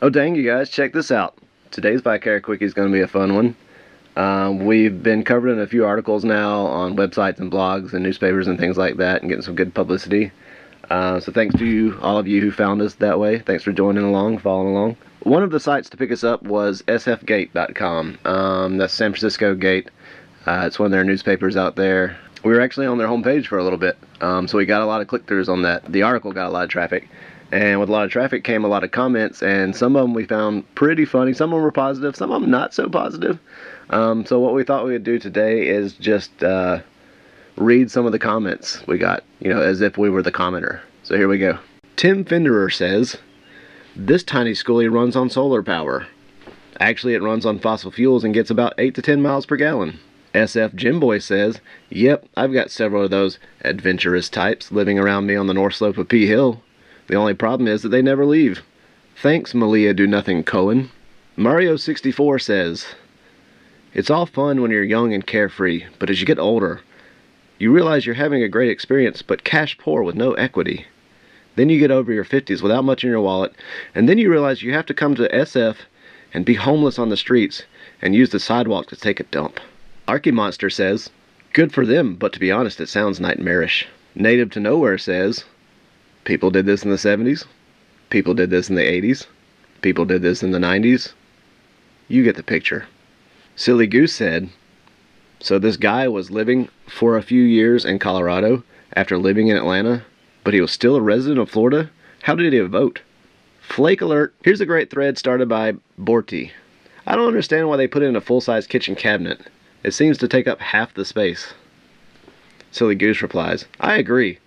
Oh dang, you guys, check this out. Today's Vicariquickie is going to be a fun one. We've been covering a few articles now on websites and blogs and newspapers and things like that and getting some good publicity. So thanks to you, all of you who found us that way. Thanks for joining along, following along. One of the sites to pick us up was sfgate.com. That's San Francisco Gate. It's one of their newspapers out there. We were actually on their homepage for a little bit, so we got a lot of click-throughs on that. The article got a lot of traffic. And with a lot of traffic came a lot of comments, and some of them we found pretty funny. Some of them were positive, some of them not so positive. So what we thought we would do today is just read some of the comments we got, as if we were the commenter. So here we go. Tim Fenderer says, "This tiny schoolie runs on solar power. Actually, it runs on fossil fuels and gets about 8 to 10 miles per gallon." SF Jimboy says, "Yep, I've got several of those adventurous types living around me on the north slope of P Hill. The only problem is that they never leave. Thanks, Malia Do Nothing Cohen." Mario64 says, "It's all fun when you're young and carefree, but as you get older, you realize you're having a great experience, but cash poor with no equity. Then you get over your 50s without much in your wallet, and then you realize you have to come to SF and be homeless on the streets and use the sidewalk to take a dump." Archimonster says, "Good for them, but to be honest, it sounds nightmarish." Native to Nowhere says, "People did this in the 70s. People did this in the 80s. People did this in the 90s. You get the picture." Silly Goose said, "So this guy was living for a few years in Colorado after living in Atlanta, but he was still a resident of Florida? How did he vote?" Flake alert. Here's a great thread started by Borty. "I don't understand why they put in a full-size kitchen cabinet. It seems to take up half the space." Silly Goose replies, "I agree.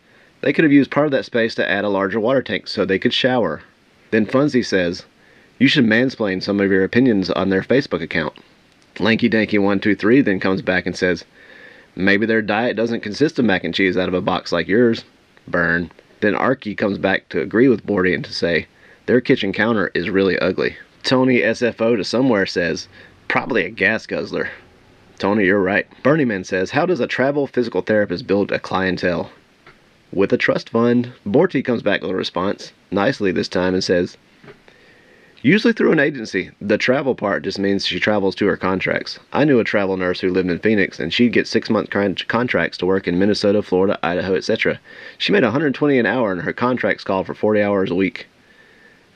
They could have used part of that space to add a larger water tank so they could shower." Then Funzy says, "You should mansplain some of your opinions on their Facebook account." Lanky Danky 123 then comes back and says, "Maybe their diet doesn't consist of mac and cheese out of a box like yours." Burn. Then Arky comes back to agree with Bordy and to say, "Their kitchen counter is really ugly." Tony SFO to somewhere says, "Probably a gas guzzler." Tony, you're right. Bernieman says, "How does a travel physical therapist build a clientele?" With a trust fund. Borty comes back with a response, nicely this time, and says, "Usually through an agency. The travel part just means she travels to her contracts. I knew a travel nurse who lived in Phoenix, and she'd get 6-month contracts to work in Minnesota, Florida, Idaho, etc. She made $120 an hour, and her contracts called for 40 hours a week.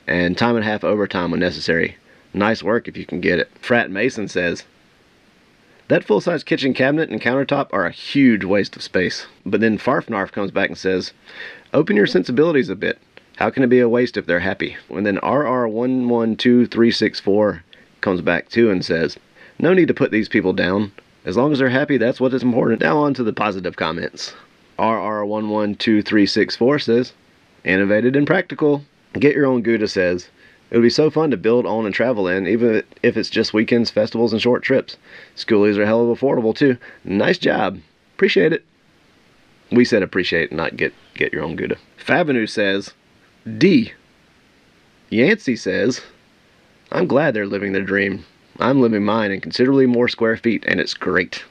And time and a half overtime when necessary. Nice work if you can get it." Frat Mason says, "That full-size kitchen cabinet and countertop are a huge waste of space." But then Farfnarf comes back and says, "Open your sensibilities a bit. How can it be a waste if they're happy?" And then RR112364 comes back too and says, "No need to put these people down. As long as they're happy, that's what is important." Now on to the positive comments. RR112364 says, "Innovative and practical." Get Your Own Gouda says, "It would be so fun to build, own, and travel in, even if it's just weekends, festivals, and short trips. Schoolies are hell of affordable, too. Nice job. Appreciate it." We said appreciate, not get your own Gouda. Favenu says, "D." Yancey says, "I'm glad they're living their dream. I'm living mine in considerably more square feet, and it's great."